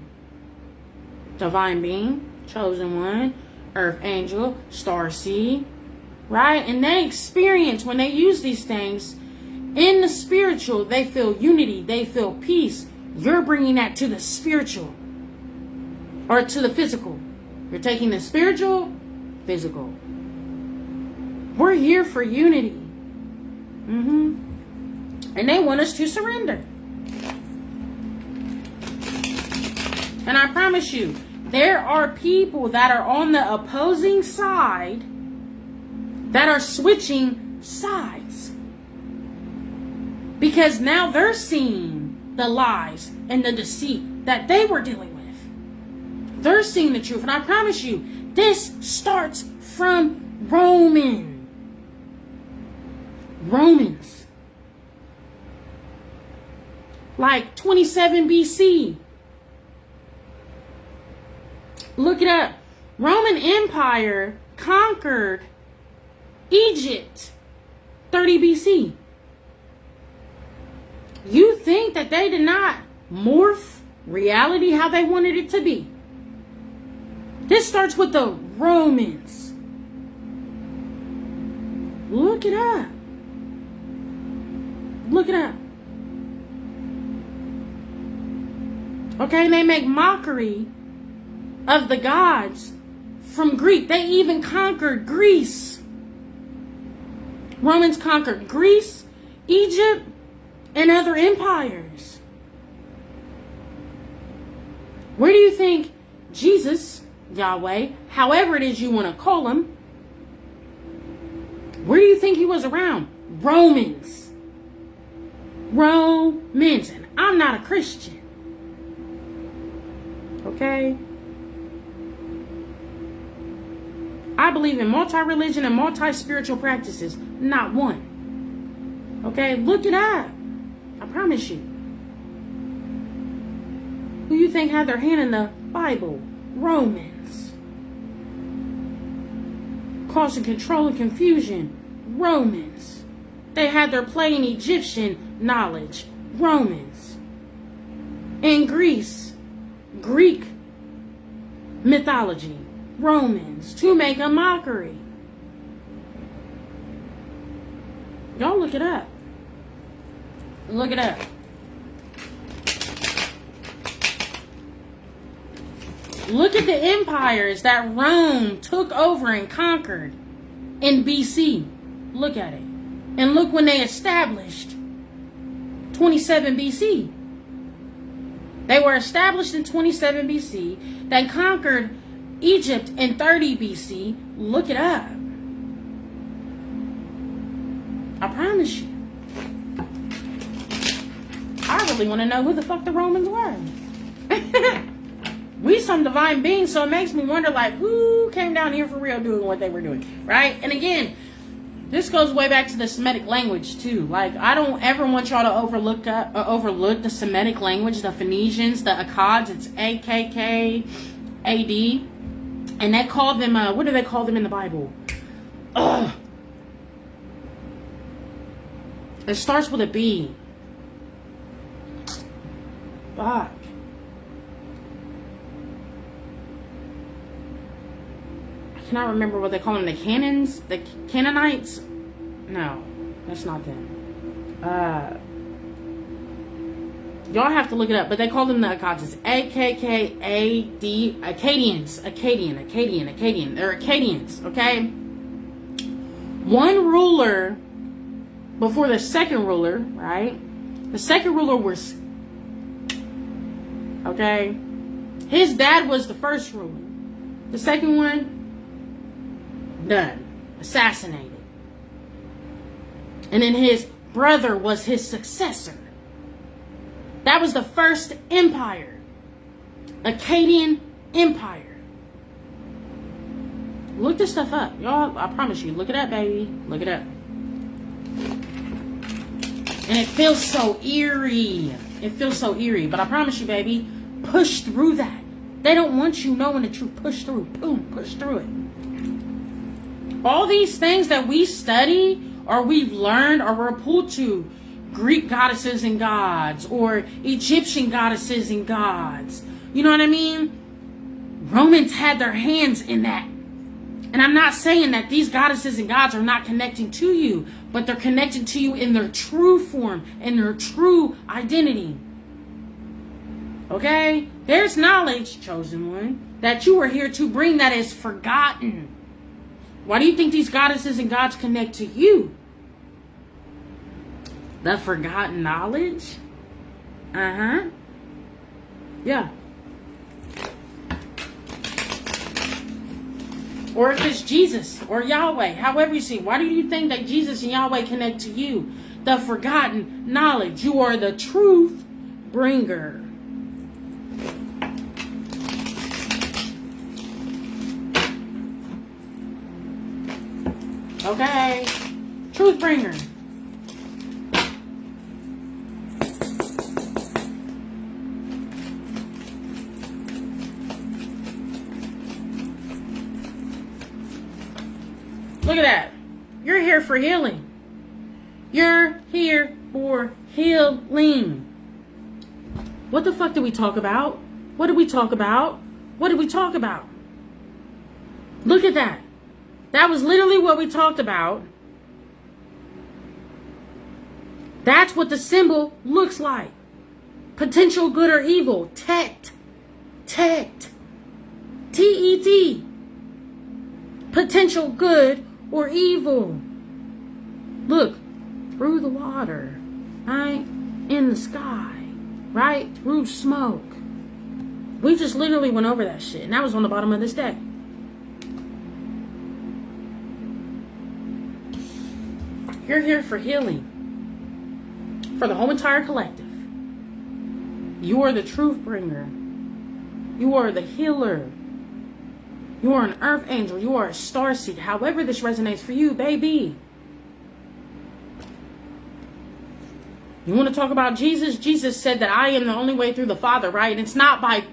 Speaker 1: Divine being, chosen one, earth angel, star seed. Right? And they experience, when they use these things, in the spiritual, they feel unity. They feel peace. You're bringing that to the spiritual. Or to the physical. You're taking the spiritual, physical. We're here for unity. And they want us to surrender. And I promise you, there are people that are on the opposing side that are switching sides. Because now they're seeing the lies and the deceit that they were dealing with. They're seeing the truth. And I promise you, this starts from Romans. Like 27 BC. Look it up. Roman Empire conquered Egypt 30 BC. You think that they did not morph reality how they wanted it to be? This starts with the Romans. Look it up. Look it up. Okay, and they make mockery of the gods from Greek. They even conquered Greece. Romans conquered Greece, Egypt, and other empires. Where do you think Jesus, Yahweh, however it is you want to call him, where do you think he was around? Romans. And I'm not a Christian. Okay? I believe in multi-religion and multi-spiritual practices, not one. Okay? Look it up. I promise you. Who you think had their hand in the Bible? Romans. Causing control and confusion? Romans. They had their play in Egyptian knowledge? Romans. In Greece, Greek mythology? Romans. To make a mockery. Y'all look it up. Look it up. Look at the empires that Rome took over and conquered in BC. Look at it. And look when they established 27 BC. They were established in 27 BC. They conquered Egypt in 30 BC. Look it up. I promise you. I really want to know who the fuck the Romans were. We some divine beings, so it makes me wonder, like, who came down here for real doing what they were doing, right? And again, this goes way back to the Semitic language, too. Like, I don't ever want y'all to overlook the Semitic language, the Phoenicians, the Akkads. It's A-K-K-A-D. And they call them, what do they call them in the Bible? Ugh. It starts with a B. Fuck. I cannot remember what they call them. The Canaans? The Canaanites? No, that's not them. Y'all have to look it up, but they call them the Akkads. A-K-K-A-D. Akkadians. Akkadian. They're Akkadians, okay? One ruler before the second ruler, right? The second ruler was, okay? His dad was the first ruler. The second one, done. Assassinated. And then his brother was his successor. That was the first empire. Akkadian Empire. Look this stuff up. Y'all, I promise you. Look it up, baby. Look it up. And it feels so eerie. It feels so eerie. But I promise you, baby, push through that. They don't want you knowing the truth. Push through. Boom. Push through it. All these things that we study or we've learned or we're pulled to, Greek goddesses and gods or Egyptian goddesses and gods. You know what I mean? Romans had their hands in that. And I'm not saying that these goddesses and gods are not connecting to you, but they're connected to you in their true form, in their true identity. Okay? There's knowledge, chosen one, that you are here to bring that is forgotten. Why do you think these goddesses and gods connect to you? The forgotten knowledge? Yeah. Or if it's Jesus or Yahweh, however you see. Why do you think that Jesus and Yahweh connect to you? The forgotten knowledge. You are the truth bringer. Okay. Truth bringer. Look at that. You're here for healing. You're here for healing. What the fuck did we talk about? What did we talk about? What did we talk about? Look at that. That was literally what we talked about. That's what the symbol looks like. Potential good or evil. Tet. Tet. T-E-T. Potential good or evil. Look, through the water, right? In the sky, right? Through smoke. We just literally went over that shit, and that was on the bottom of this deck. You're here for healing. For the whole entire collective. You are the truth bringer. You are the healer. You are an earth angel. You are a starseed. However this resonates for you, baby. You want to talk about Jesus? Jesus said that I am the only way through the Father, right? And it's not by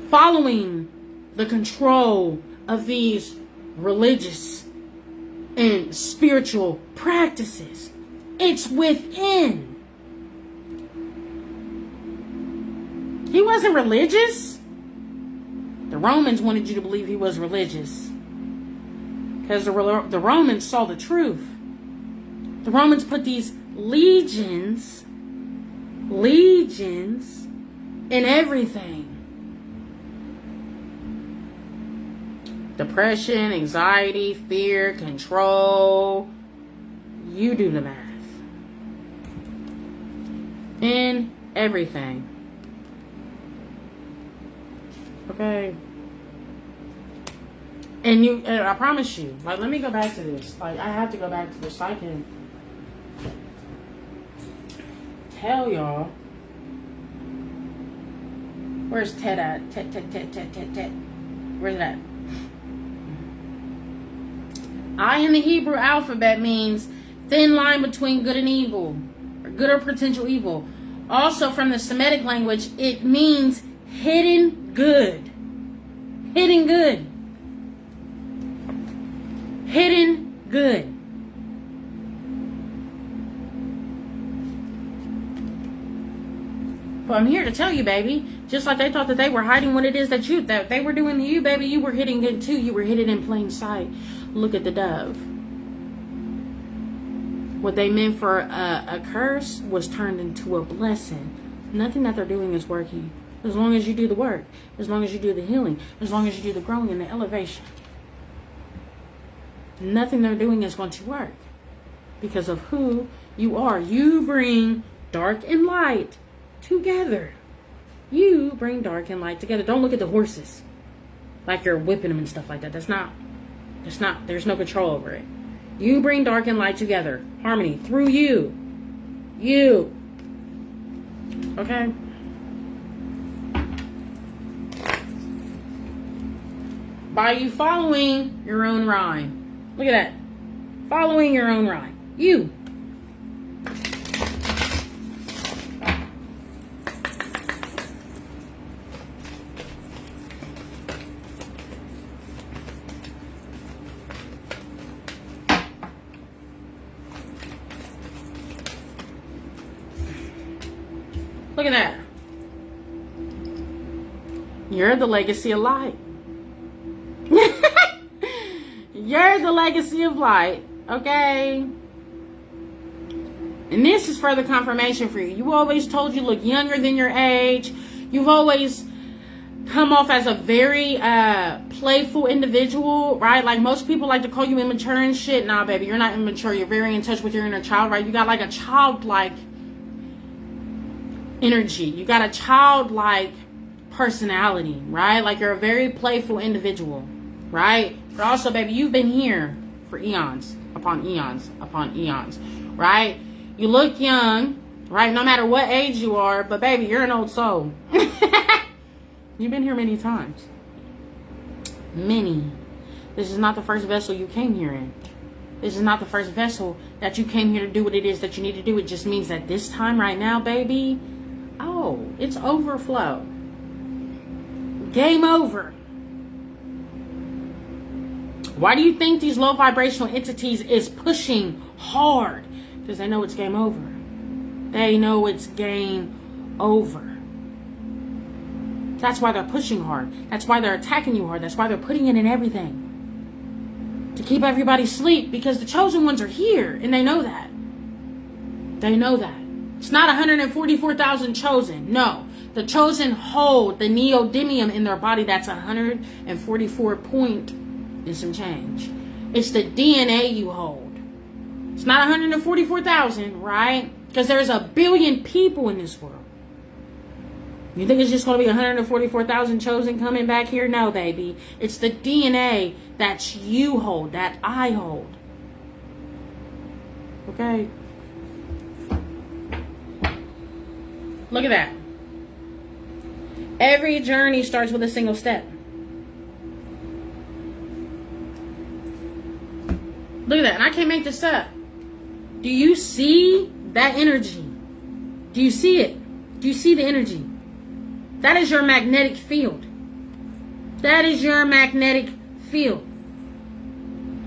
Speaker 1: following the control of these religious and spiritual practices. It's within. He wasn't religious. The Romans wanted you to believe he was religious. Because the Romans saw the truth. The Romans put these legions in everything. Depression, anxiety, fear, control. You do the math. In everything. Okay. And I promise you, like, let me go back to this. Like, I have to go back to this so I can tell y'all. Where's Tet at? Tet. Where's that? I in the Hebrew alphabet means thin line between good and evil, or good or potential evil. Also from the Semitic language, it means hidden good. Hidden good. Hidden good. But I'm here to tell you, baby, just like they thought that they were hiding what it is that they were doing to you, baby, you were hidden good too. You were hidden in plain sight. Look at the dove. What they meant for a curse was turned into a blessing. Nothing that they're doing is working. As long as you do the work. As long as you do the healing. As long as you do the growing and the elevation. Nothing they're doing is going to work. Because of who you are. You bring dark and light together. You bring dark and light together. Don't look at the horses like you're whipping them and stuff like that. That's not. There's no control over it. You bring dark and light together. Harmony through you. You. Okay? By you following your own rhyme. Look at that. Following your own rhyme. You. Look at that. You're the legacy of light. You're the legacy of light. Okay? And this is further confirmation for you. You always told you look younger than your age. You've always come off as a very playful individual, right? Like most people like to call you immature and shit. Nah, baby, you're not immature. You're very in touch with your inner child, right? You got like a childlike energy. You got a childlike personality, right? Like you're a very playful individual, right? But also, baby, you've been here for eons upon eons upon eons, right? You look young, right? No matter what age you are, but baby, you're an old soul. You've been here many times. Many. This is not the first vessel you came here in. This is not the first vessel that you came here to do what it is that you need to do. It just means that this time right now, baby, oh, it's overflow. Game over. Why do you think these low vibrational entities is pushing hard? Because they know it's game over. They know it's game over. That's why they're pushing hard. That's why they're attacking you hard. That's why they're putting it in everything. To keep everybody asleep, because the chosen ones are here, and they know that. They know that. It's not 144,000 chosen. No. The chosen hold the neodymium in their body that's 144 point and some change. It's the DNA you hold. It's not 144,000, right? Because there's a billion people in this world. You think it's just going to be 144,000 chosen coming back here? No, baby. It's the DNA that you hold, that I hold. Okay? Look at that. Every journey starts with a single step. Look at that. And I can't make this up. Do you see that energy? Do you see it? Do you see the energy? That is your magnetic field. That is your magnetic field.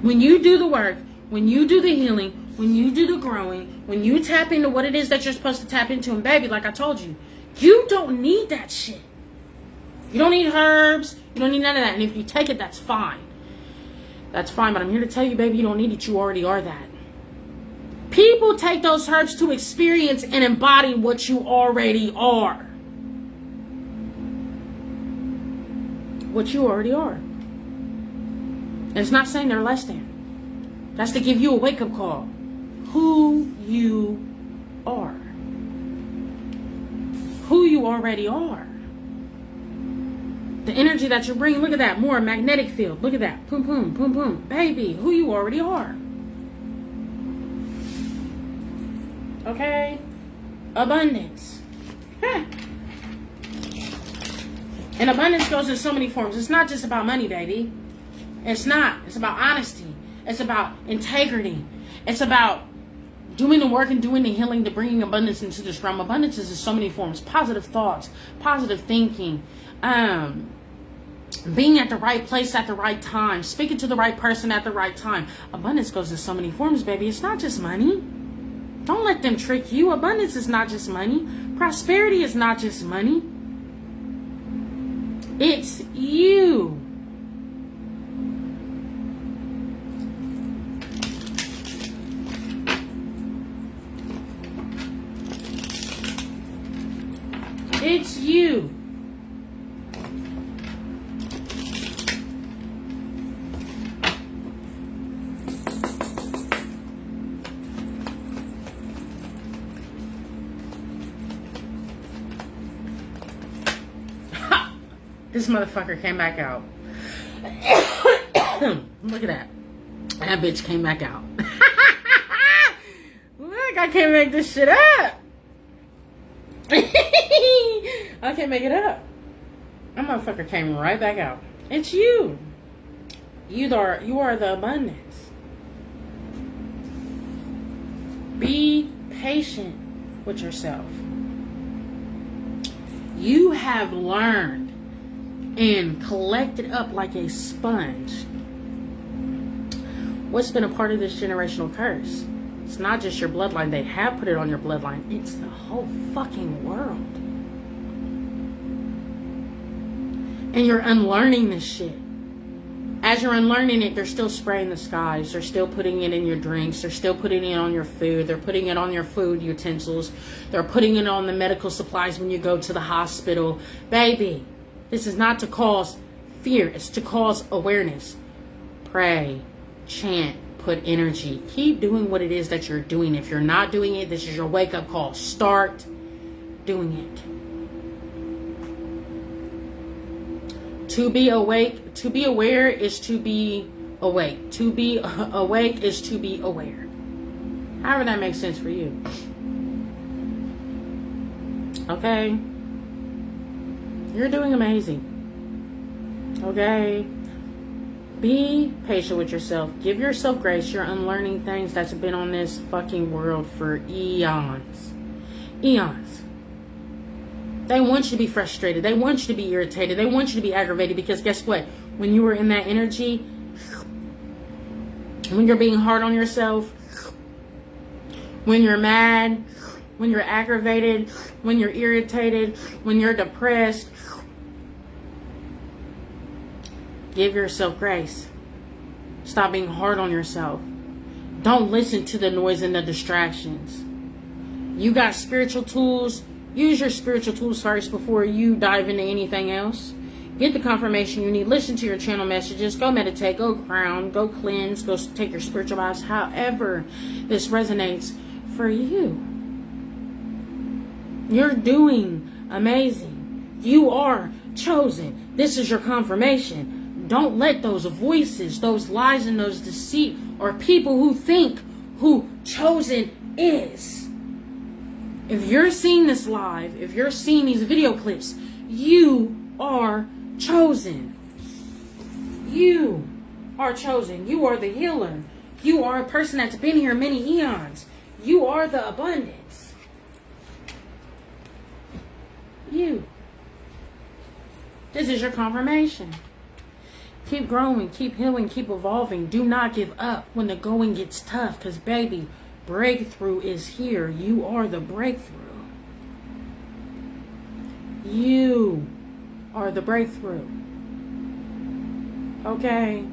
Speaker 1: When you do the work, when you do the healing, when you do the growing, when you tap into what it is that you're supposed to tap into, and baby, like I told you, you don't need that shit. You don't need herbs. You don't need none of that. And if you take it, that's fine. That's fine. But I'm here to tell you, baby, you don't need it. You already are that. People take those herbs to experience and embody what you already are. What you already are. And it's not saying they're less than. That's to give you a wake-up call. Who you are. Who you already are. The energy that you're bringing, look at that. More magnetic field. Look at that. Boom, boom, boom, boom. Baby, who you already are. Okay? Abundance. Huh. And abundance goes in so many forms. It's not just about money, baby. It's not. It's about honesty. It's about integrity. It's about doing the work and doing the healing to bringing abundance into this realm. Abundance is in so many forms. Positive thoughts, positive thinking, being at the right place at the right time, speaking to the right person at the right time. Abundance goes in so many forms, baby. It's not just money. Don't let them trick you. Abundance is not just money. Prosperity is not just money. It's you. It's you. This motherfucker came back out. Look at that. That bitch came back out. Look, I can't make this shit up. I can't make it up. That motherfucker came right back out. It's you. You are the abundance. Be patient with yourself. You have learned and collected up like a sponge what's been a part of this generational curse. It's not just your bloodline. They have put it on your bloodline. It's the whole fucking world. And you're unlearning this shit. As you're unlearning it, they're still spraying the skies. They're still putting it in your drinks. They're still putting it on your food. They're putting it on your food utensils. They're putting it on the medical supplies when you go to the hospital. Baby, This is not to cause fear. It's to cause awareness. Pray, chant, put energy. Keep doing what it is that you're doing. If you're not doing it, this is your wake-up call. Start doing it. To be awake, to be aware is to be awake. To be awake is to be aware. However that makes sense for you. Okay? You're doing amazing. Okay? Be patient with yourself. Give yourself grace. You're unlearning things that's been on this fucking world for eons. Eons. They want you to be frustrated. They want you to be irritated. They want you to be aggravated because guess what? When you were in that energy, when you're being hard on yourself, when you're mad, when you're aggravated, when you're irritated, when you're depressed, give yourself grace. Stop being hard on yourself. Don't listen to the noise and the distractions. You got spiritual tools. Use your spiritual tools first before you dive into anything else. Get the confirmation you need. Listen to your channel messages. Go meditate. Go ground. Go cleanse. Go take your spiritual baths. However this resonates for you. You're doing amazing. You are chosen. This is your confirmation. Don't let those voices, those lies and those deceit, or people who think who chosen is. If you're seeing this live, if you're seeing these video clips, you are chosen. You are chosen. You are the healer. You are a person that's been here many eons. You are the abundance. You. This is your confirmation. Keep growing, keep healing, keep evolving. Do not give up when the going gets tough. Because, baby, breakthrough is here. You are the breakthrough. You are the breakthrough. Okay?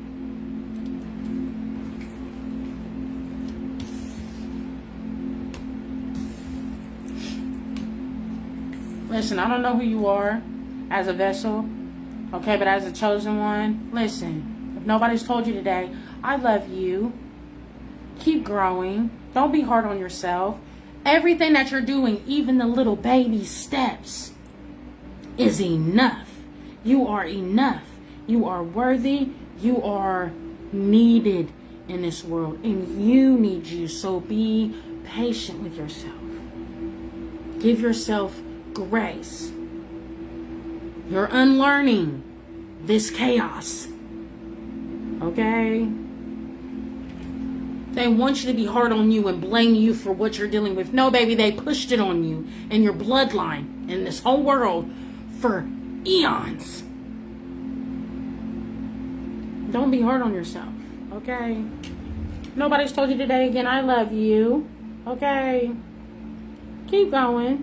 Speaker 1: Listen, I don't know who you are as a vessel. Okay, but as a chosen one, listen. If nobody's told you today, I love you. Keep growing. Don't be hard on yourself. Everything that you're doing, even the little baby steps, is enough. You are enough. You are worthy. You are needed in this world. And you need you. So be patient with yourself. Give yourself grace. You're unlearning this chaos. Okay? They want you to be hard on you and blame you for what you're dealing with. No, baby, they pushed it on you and your bloodline in this whole world for eons. Don't be hard on yourself. Okay? Nobody's told you today again, I love you. Okay? Keep going.